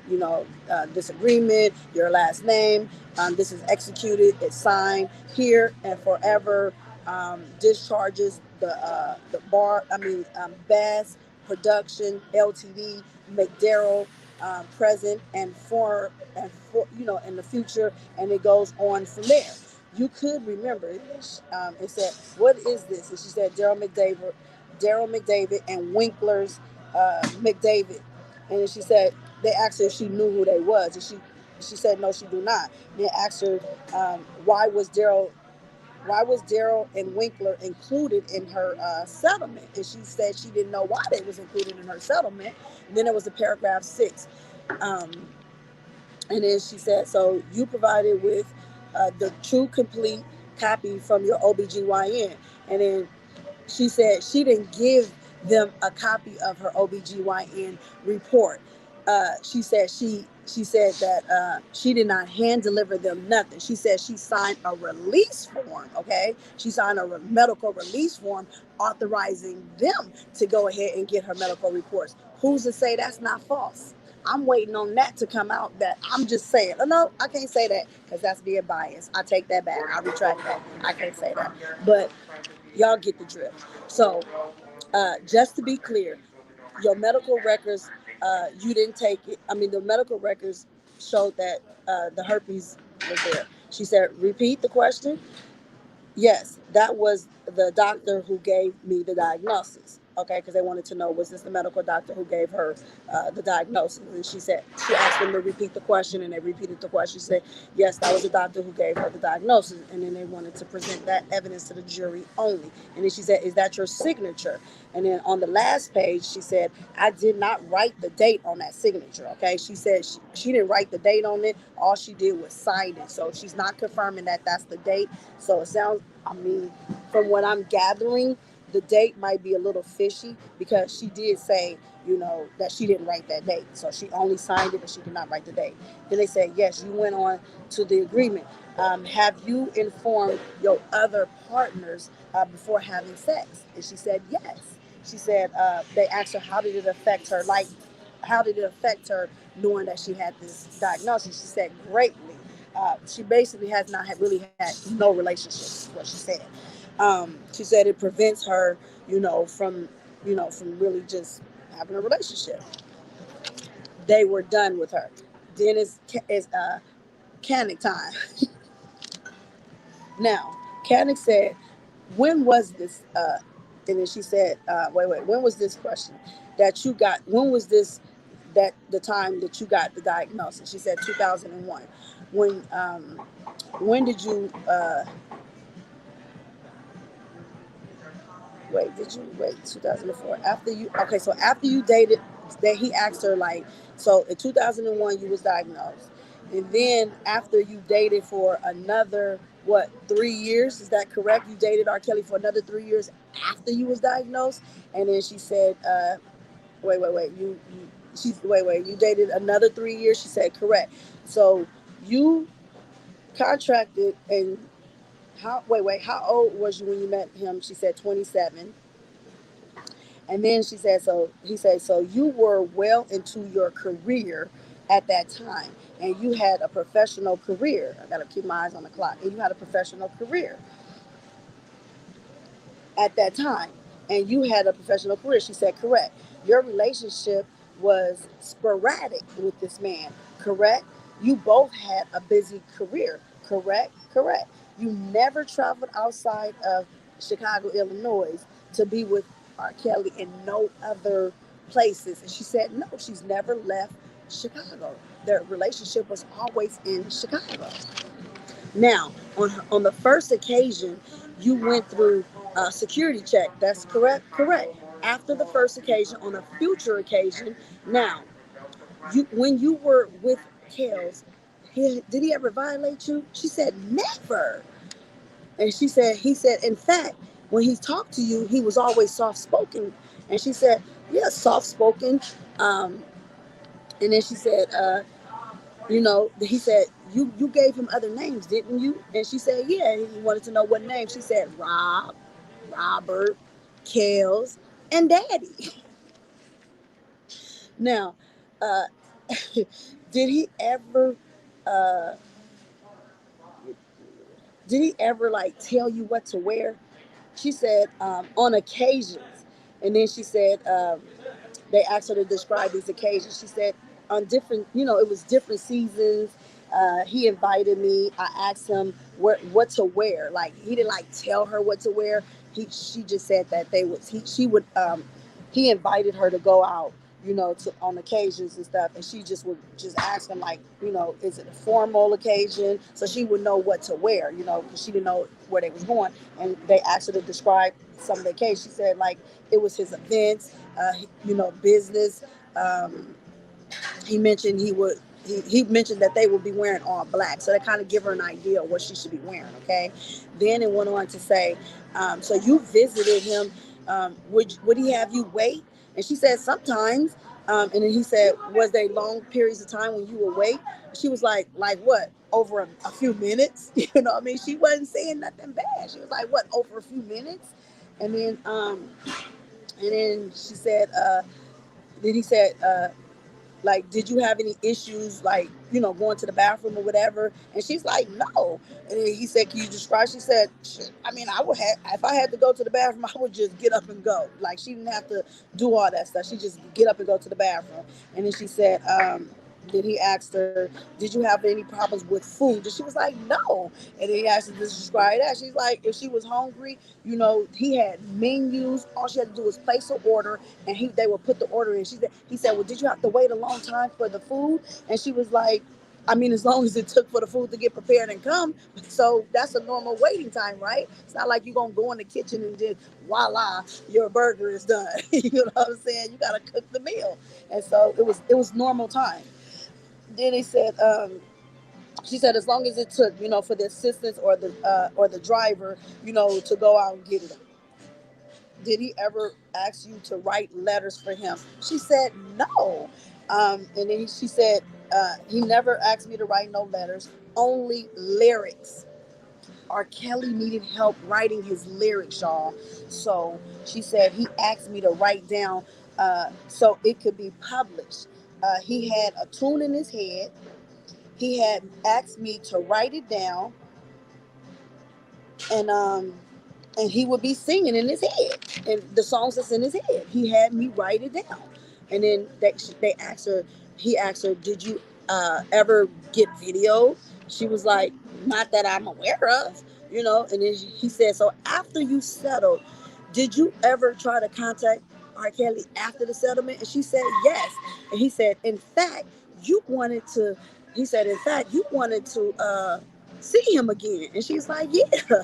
this agreement, your last name, this is executed, it's signed here and forever. Discharges the bar. Bass Production Ltd. McDarrell, present and for in the future, and it goes on from there. You could remember it. It said, "What is this?" And she said, Daryl McDavid and Winkler's McDavid. And then she said they asked her if she knew who they was, and she said no, she do not. And they asked her why was Daryl and Winkler included in her settlement, and she said she didn't know why they was included in her settlement. And then there was the paragraph 6, um, and then she said, so you provided with the true complete copy from your OBGYN. And then she said she didn't give them a copy of her OBGYN report. She said that she did not hand deliver them nothing. She said she signed a release form, okay? She signed a medical release form authorizing them to go ahead and get her medical reports. Who's to say that's not false? I'm waiting on that to come out. That I'm just saying. Oh, no, I can't say that because that's being biased. I take that back. I retract that. I can't say that. But y'all get the drift. So, just to be clear, your medical records, you didn't take it. I mean, the medical records showed that the herpes was there. She said, repeat the question. Yes, that was the doctor who gave me the diagnosis. Okay, because they wanted to know, was this the medical doctor who gave her the diagnosis? And she asked them to repeat the question, and they repeated the question. She said, yes, that was the doctor who gave her the diagnosis. And then they wanted to present that evidence to the jury only. And then she said, is that your signature? And then on the last page, she said, I did not write the date on that signature. Okay, she said she didn't write the date on it. All she did was sign it. So she's not confirming that that's the date. So it sounds, from what I'm gathering, the date might be a little fishy because she did say, that she didn't write that date. So she only signed it, but she did not write the date. Then they said, yes, you went on to the agreement. Have you informed your other partners before having sex? And she said, yes. She said, they asked her, how did it affect her? Like, how did it affect her knowing that she had this diagnosis? She said, greatly. She basically has not really had no relationships, is what she said. She said it prevents her, from really just having a relationship. They were done with her. Then it's Canic time. Now, Canic said, when was this? And then she said, wait, when was this question that you got? When was this that the time that you got the diagnosis? She said 2001. When did you did you wait 2004 after you okay so after you dated that he asked her like so in 2001 you was diagnosed And then after you dated for another, what, 3 years? Is that correct? You dated R. Kelly for another 3 years after you was diagnosed. And then she said, wait. You dated another 3 years. She said, correct. So you contracted and how old was you when you met him? She said 27. And then she said, so he said, so you were well into your career at that time, and you had a professional career. I got to keep my eyes on the clock. And you had a professional career at that time, and you had a professional career. She said, correct. Your relationship was sporadic with this man, correct? You both had a busy career, correct. You never traveled outside of Chicago, Illinois to be with R. Kelly in no other places. And she said, no, she's never left Chicago. Their relationship was always in Chicago. Now, on the first occasion, you went through a security check. That's correct? Correct. After the first occasion, on a future occasion, now, when you were with Kels, did he ever violate you? She said, never. And he said, in fact, when he talked to you, he was always soft spoken. And she said, yeah, soft spoken. Um, and then she said, he said, you gave him other names, didn't you? And she said, yeah. He wanted to know what name. She said, Rob, Robert, Kels, and Daddy. Now, uh, did he ever, uh, like tell you what to wear? She said, on occasions. And then she said, they asked her to describe these occasions. She said, on different, it was different seasons. He invited me. I asked him what to wear. Like, he didn't like tell her what to wear. She just said that he invited her to go out, on occasions and stuff. And she just would just ask him, like, is it a formal occasion? So she would know what to wear, because she didn't know where they was going. And they asked her to describe some of the occasions. She said, like, it was his events, business. Um, he mentioned he mentioned that they would be wearing all black, so that kind of give her an idea of what she should be wearing. Okay, then it went on to say, so you visited him. Would he have you wait? And she said sometimes. And then he said, was they long periods of time when you would wait? She was like what? Over a few minutes. You know what I mean? She wasn't saying nothing bad. She was like, what? Over a few minutes? And then she said, then he said, like, did you have any issues, like, going to the bathroom or whatever? And she's like, no. And then he said, can you describe? She said, I mean, I would have, if I had to go to the bathroom, I would just get up and go. Like, she didn't have to do all that stuff. She just get up and go to the bathroom. And then she said, then he asked her, did you have any problems with food? And she was like, no. And then he asked her to describe that. She's like, if she was hungry, he had menus. All she had to do was place an order, and they would put the order in. He said, well, did you have to wait a long time for the food? And she was like, I mean, as long as it took for the food to get prepared and come. So that's a normal waiting time, right? It's not like you're going to go in the kitchen and just, voila, your burger is done. You know what I'm saying? You got to cook the meal. And so it was normal time. Then they said, she said, as long as it took, for the assistants or the driver, to go out and get it. Did he ever ask you to write letters for him? She said, no. And then she said, he never asked me to write no letters, only lyrics. R. Kelly needed help writing his lyrics, y'all. So she said he asked me to write down so it could be published. He had a tune in his head. He had asked me to write it down, and he would be singing in his head, and the songs that's in his head. He had me write it down, and then they asked her. He asked her, "Did you ever get video?" She was like, "Not that I'm aware of, And then he said, "So after you settled, did you ever try to contact R. Kelly after the settlement?" And she said, "Yes." And he said, "In fact, you wanted to." He said, "In fact, you wanted to see him again." And she's like, "Yeah."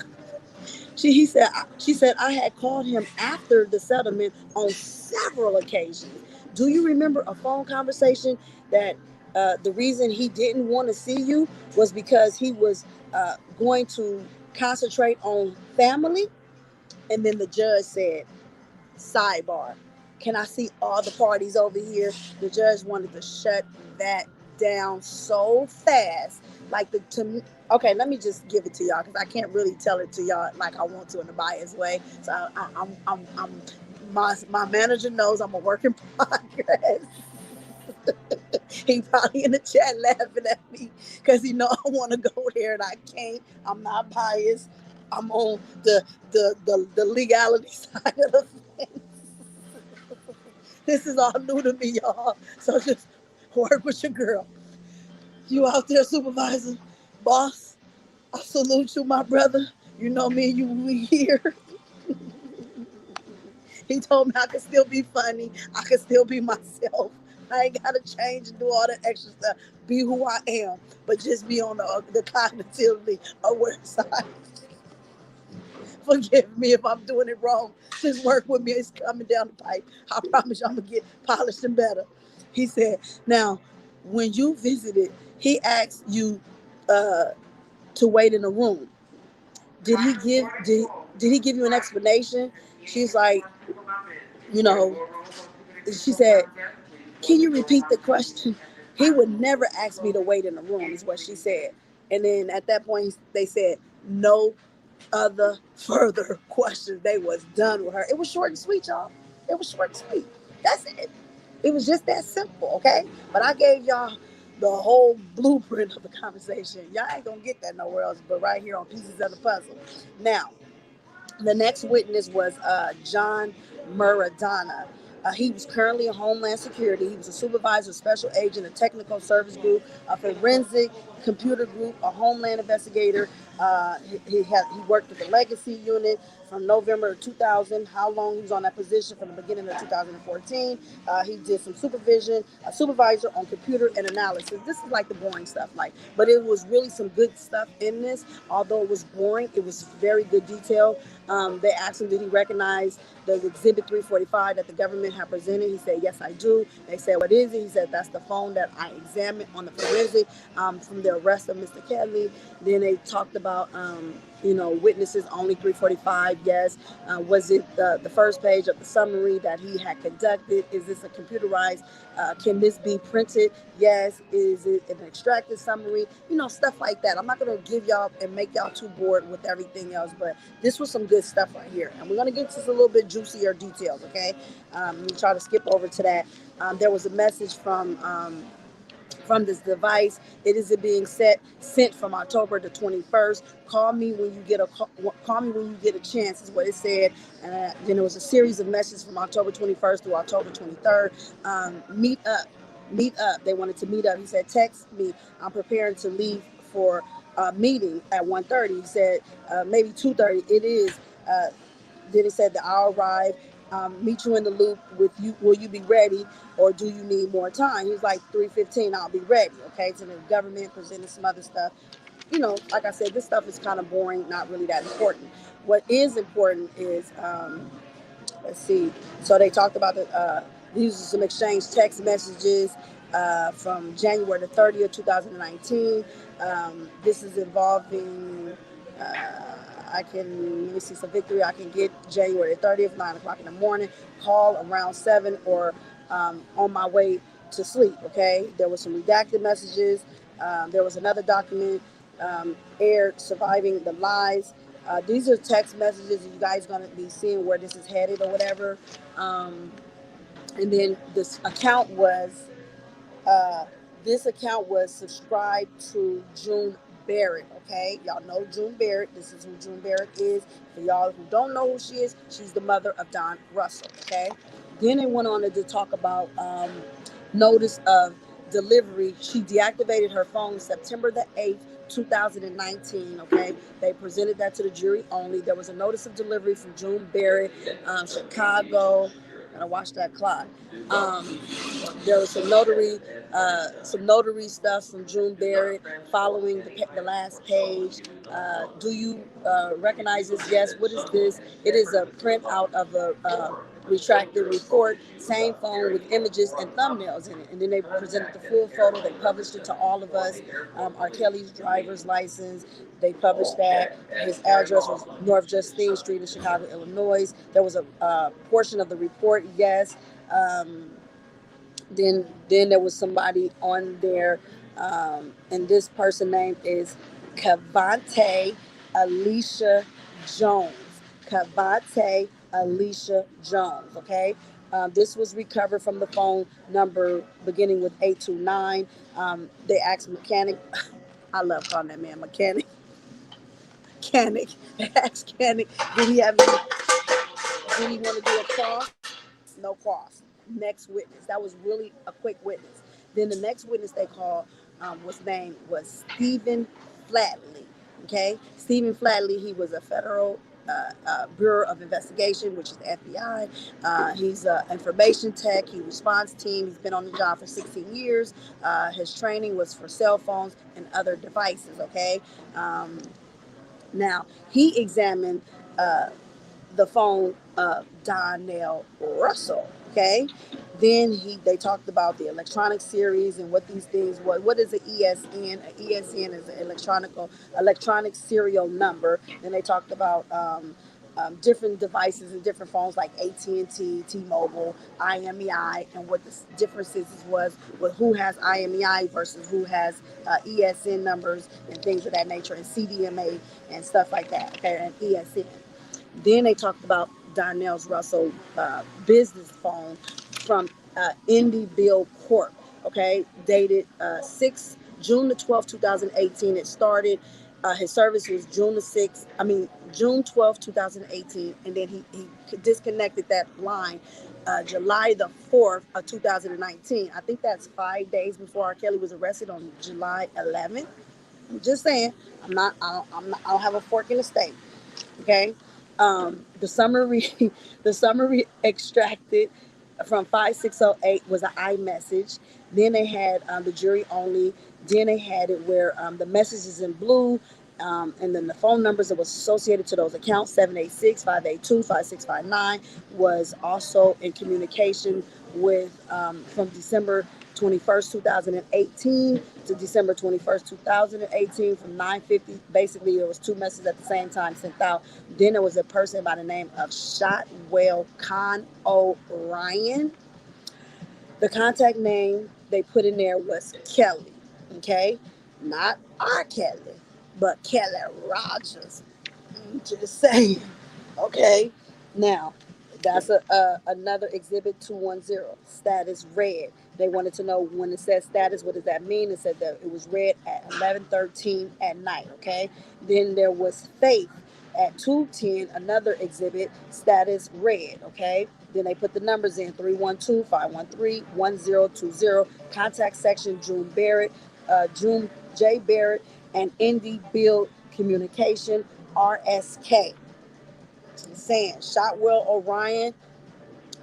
She said, I had called him after the settlement on several occasions. Do you remember a phone conversation that The reason he didn't want to see you was because he was going to concentrate on family. And then the judge said, sidebar, can I see all the parties over here? The judge wanted to shut that down so fast. Like okay, let me just give it to y'all because I can't really tell it to y'all like I want to in a biased way. So I'm my manager knows I'm a work in progress. He probably in the chat laughing at me because he know I want to go there and I can't. I'm not biased. I'm on the legality side of the fence. This is all new to me, y'all. So just work with your girl. You out there, supervisor, boss. I salute you, my brother. You know me and you, we here. He told me I could still be funny. I could still be myself. I ain't got to change and do all that extra stuff. Be who I am, but just be on the cognitively aware side. Forgive me if I'm doing it wrong. Just work with me. It's coming down the pipe. I promise you I'm going to get polished and better. He said, now, when you visited, he asked you to wait in a room. Did he give you an explanation? She's like, you know, she said, can you repeat the question? He would never ask me to wait in a room, is what she said. And then at that point, they said, no other further questions. They was done with her. It was short and sweet, y'all. It was short and sweet. That's it. It was just that simple, okay? But I gave y'all the whole blueprint of the conversation. Y'all ain't gonna get that nowhere else but right here on Pieces of the Puzzle. Now, the next witness was John Maradona. He was currently in Homeland Security. He was a supervisor, special agent, a technical service group, a forensic computer group, a Homeland investigator. He worked with the Legacy Unit from November 2000. How long he was on that position from the beginning of 2014. He did some supervision, a supervisor on computer and analysis. This is like the boring stuff, but it was really some good stuff in this. Although it was boring, it was very good detail. They asked him, did he recognize the Exhibit 345 that the government had presented? He said, yes, I do. They said, what is it? He said, that's the phone that I examined on the forensic from the arrest of Mr. Kelly. Then they talked about, witnesses only 345. Yes. Was it the first page of the summary that he had conducted? Is this a computerized? Can this be printed? Yes. Is it an extracted summary? Stuff like that. I'm not going to give y'all and make y'all too bored with everything else, but this was some good stuff right here. And we're going to get to a little bit juicier details, okay? We try to skip over to that. There was a message from this device. It is being sent from October the 21st. Call me when you get a chance, is what it said. Then there was a series of messages from October 21st through October 23rd. Meet up. They wanted to meet up. He said, text me. I'm preparing to leave for a meeting at 1:30. He said, maybe 2:30. It is. Then it said that I'll arrive, meet you in the loop with you. Will you be ready, or do you need more time? He was like 3:15. I'll be ready. Okay. So the government presented some other stuff. Like I said, this stuff is kind of boring, not really that important. What is important is, let's see. So they talked about these are some exchange text messages from January the 30th, 2019. This is involving. Let me see some victory. I can get January 30th, 9 o'clock in the morning, call around 7 or on my way to sleep, okay? There were some redacted messages. There was another document aired, surviving the lies. These are text messages, and you guys going to be seeing where this is headed or whatever. And then uh, this account was subscribed to June Barrett, okay? Y'all know June Barrett. This is who June Barrett is. For y'all who don't know who she is, she's the mother of Don Russell, okay? Then they went on to talk about notice of delivery. She deactivated her phone September the 8th, 2019, okay? They presented that to the jury only. There was a notice of delivery from June Barrett, Chicago. Gotta watch that clock. There was some notary stuff from June Barrett following the last page. Do you recognize this? Yes. What is this? It is a printout of retracted report, same phone with images and thumbnails in it. And then they presented the full photo. They published it to all of us. R. Kelly's driver's license. They published that. His address was North Justine Street in Chicago, Illinois. There was a portion of the report, yes. Then there was somebody on there, and this person name is Cavante Alicia Jones. Cavante Alicia Jones. Okay. This was recovered from the phone number beginning with 829. They asked mechanic. I love calling that man mechanic. Mechanic. They asked mechanic, did he have any? Did he want to do a cross? No cross. Next witness. That was really a quick witness. Then the next witness they called was Stephen Flatley. Okay, Stephen Flatley. He was a federal Bureau of Investigation, which is the FBI. He's an information tech. He response team. He's been on the job for 16 years. His training was for cell phones and other devices. Okay. Now he examined the phone of Donnell Russell. Okay. Then they talked about the electronic series and what these things was. What is an ESN? An ESN is an electronic serial number. Then they talked about different devices and different phones like AT&T, T-Mobile, IMEI, and what the differences was with who has IMEI versus who has ESN numbers and things of that nature, and CDMA and stuff like that. Okay, and ESN. Then they talked about Donnell's Russell business phone from Indie Bill Corp. Okay, dated June the 12th, 2018. It started. His service was June 12th, 2018, and then he disconnected that line July the 4th of 2019. I think that's 5 days before R. Kelly was arrested on July 11th. I'm just saying. I don't have a fork in the steak. Okay. The summary the summary extracted from 5608 was an iMessage. Then they had the jury only. Then they had it where the message is in blue, and then the phone numbers that was associated to those accounts, 786-582-5659, was also in communication with from December 21st, 2018 to December 21st, 2018 from 9:50. Basically, there was two messages at the same time sent out. Then there was a person by the name of Shotwell Khan O'Ryan. The contact name they put in there was Kelly. Okay, not R. Kelly, but Kelly Rogers. I'm just saying. Okay, now that's another exhibit 210. Status red. They wanted to know when it says status, what does that mean? It said that it was read at 11:13 at night. Okay. Then there was faith at 2:10. Another exhibit, status red. Okay. Then they put the numbers in 312-513-1020. Contact section June J. Barrett, and Indie Bill Communication RSK. Saying Shotwell Orion.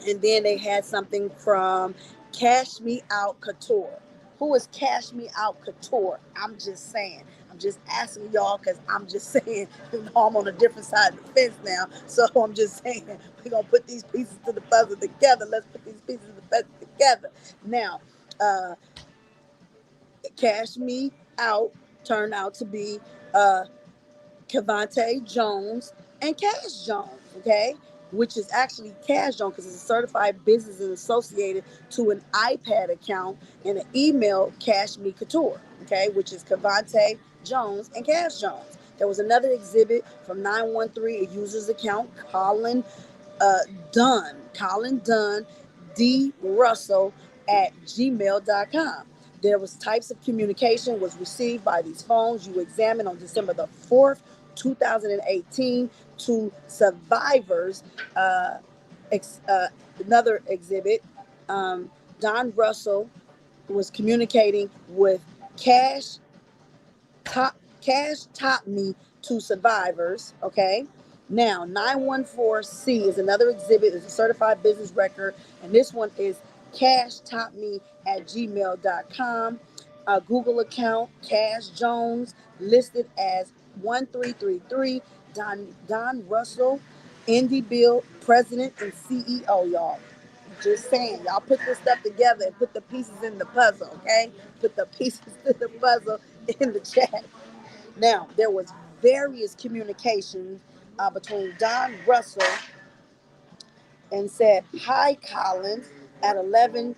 And then they had something from Cash Me Out Couture. Who is Cash Me Out Couture? I'm just saying. I'm just asking y'all because I'm just saying, I'm on a different side of the fence now. So I'm just saying, we're going to put these pieces to the puzzle together. Let's put these pieces of the puzzle together. Now, uh, Cash Me Out turned out to be Cavante Jones and Cash Jones, okay? Which is actually Cash Jones because it's a certified business and associated to an iPad account and an email Cash Me Couture, okay? Which is Cavante Jones and Cash Jones. There was another exhibit from 913, a user's account, uh, Colin Dunn, D. Russell at gmail.com. There was types of communication was received by these phones. You examined on December the 4th, 2018 to survivors. Uh, Another exhibit, Don Russell was communicating with Cash Top Me to survivors. Okay. Now, 914C is another exhibit. It's a certified business record. And this one is Cash Top Me at gmail.com. A Google account, Cash Jones, listed as 1333 Don Russell. Indie Bill, president and CEO, y'all. Just saying, y'all put this stuff together and put the pieces in the puzzle, okay? Put the pieces in the puzzle in the chat. Now, there was various communications between Don Russell and said, "Hi, Collins," at 11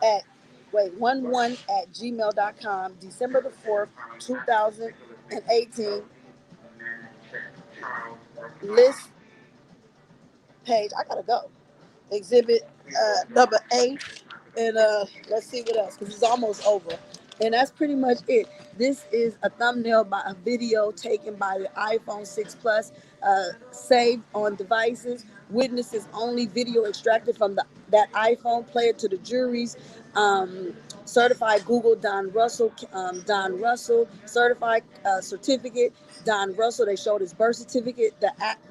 at wait 11 at gmail.com, December the 4th, 2018. List page. I gotta go. Exhibit number 8, and let's see what else, because it's almost over. And that's pretty much it. This is a thumbnail by a video taken by the iPhone 6 Plus, saved on devices. Witnesses only video extracted from that iPhone player to the juries. Certified Google Don Russell certified certificate. Don Russell. They showed his birth certificate.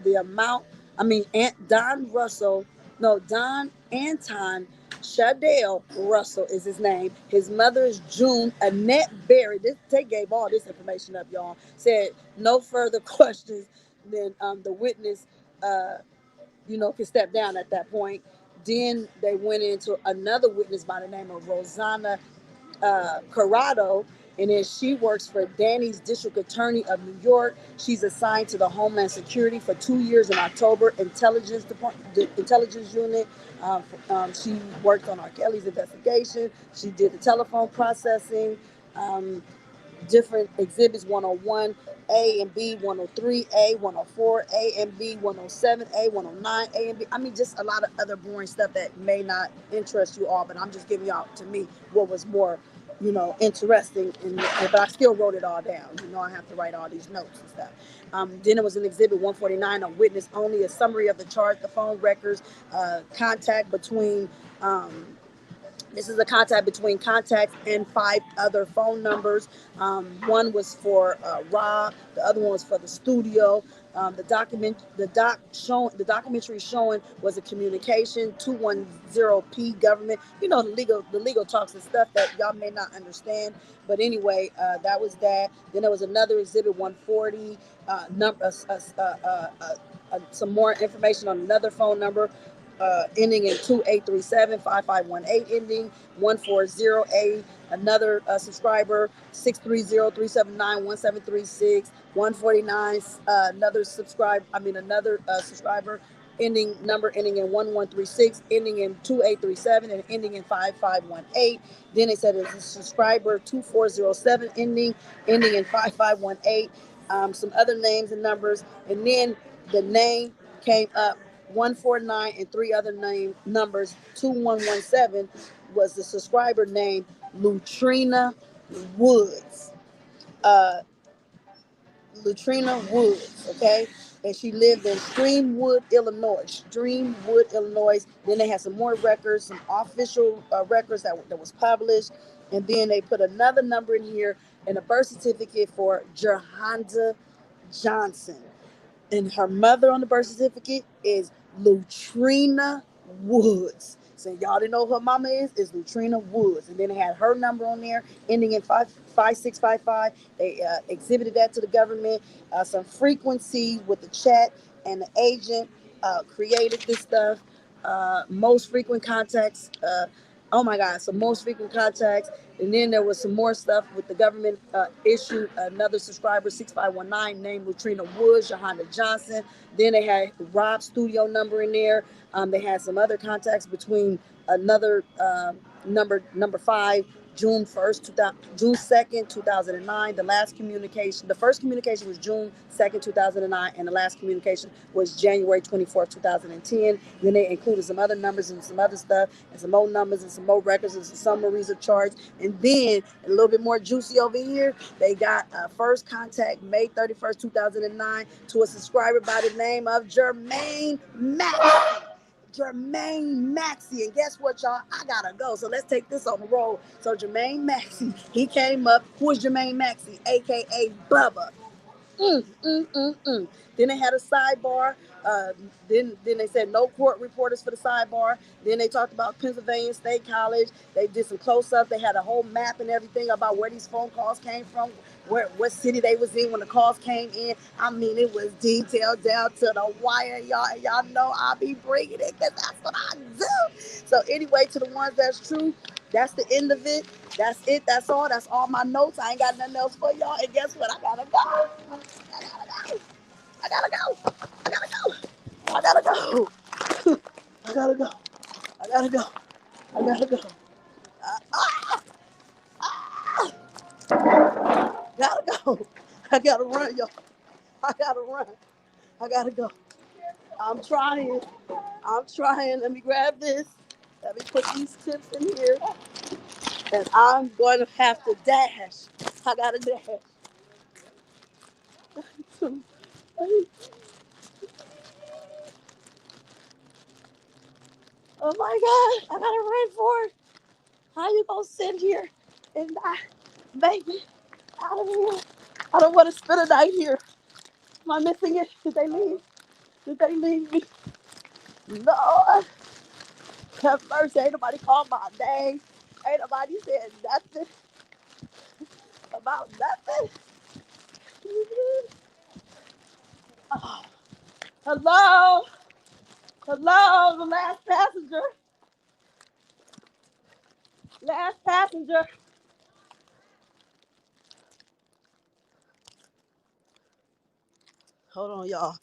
The amount. I mean, Don Russell. No, Don Anton Shadell Russell is his name. His mother is June Annette Berry. They gave all this information up, y'all. Said no further questions. Then the witness, can step down at that point. Then they went into another witness by the name of Rosanna Corrado, and then she works for Danny's District Attorney of New York. She's assigned to the Homeland Security for 2 years in October Intelligence Department, the Intelligence Unit. She worked on R. Kelly's investigation. She did the telephone processing. Different exhibits 101, A and B, 103, A, 104, A and B, 107, A, 109, A and B. I mean, just a lot of other boring stuff that may not interest you all, but I'm just giving y'all, to me, what was more, interesting. But I still wrote it all down. I have to write all these notes and stuff. Then it was an exhibit 149 on witness only, a summary of the charge, the phone records, contact between. This is a contact between contacts and 5 other phone numbers. One was for Rob, the other one was for the studio. The documentary showing was a communication 210P government. The legal talks and stuff that y'all may not understand. But anyway, that was that. Then there was another exhibit 140, some more information on another phone number ending in 2837, 5518 ending 140A. Another subscriber 630-379-1736, 149. Another subscriber ending in 1136, ending in 2837, and ending in 5518. Then they said it's a subscriber 2407 ending in 5518. Some other names and numbers, and then the name came up 149 and 3 other numbers. 2117 was the subscriber name Lutrina Woods. Uh, Lutrina Woods, okay? And she lived in Streamwood, Illinois. Then they had some more records, some official records that was published. And then they put another number in here and a birth certificate for Jehonda Johnson. And her mother on the birth certificate is Lutrina Woods. So y'all didn't know who her mama is? It's Lutrina Woods. And then they had her number on there, ending in 5655. They exhibited that to the government. Some frequencies with the chat, and the agent created this stuff. Most frequent contacts. Oh my God! So most frequent contacts, and then there was some more stuff with the government issued another subscriber 6519 named Lutrina Woods, Jehonda Johnson. Then they had Rob's studio number in there. They had some other contacts between another number 5, June 2nd, 2009. The first communication was June 2nd, 2009, and the last communication was January 24th, 2010. Then they included some other numbers and some other stuff, and some more numbers and some more records and some summaries of charts. And then a little bit more juicy over here, they got first contact May 31st, 2009 to a subscriber by the name of Jermaine Mack. Jermaine Maxey. And guess what, y'all? I gotta go. So let's take this on the road. So Jermaine Maxey, he came up. Who is Jermaine Maxey? AKA Bubba. Mm. Then they had a sidebar. Uh, then they said no court reporters for the sidebar. Then they talked about Pennsylvania State College. They did some close ups. They had a whole map and everything about where these phone calls came from, what city they was in when the calls came in. I mean, it was detailed down to the wire, y'all. And y'all know I be bringing it because that's what I do. So anyway, to the ones that's true, that's the end of it. That's it. That's all. That's all my notes. I ain't got nothing else for y'all. And guess what? I gotta go. I gotta go. I gotta go. I gotta go. I gotta go. I gotta go. I gotta go. I gotta go. Ah, gotta go. I gotta run, y'all. I gotta run. I gotta go. I'm trying. I'm trying. Let me grab this. Let me put these tips in here. And I'm going to have to dash. I gotta dash. Oh my God. I gotta run for it. How you gonna sit here and not make it out of here? I don't want to spend a night here. Am I missing it? Did they leave? Did they leave me? Lord, have mercy. Ain't nobody called my name. Ain't nobody said nothing about nothing. Oh, hello? Hello, the last passenger. Last passenger. Hold on, y'all.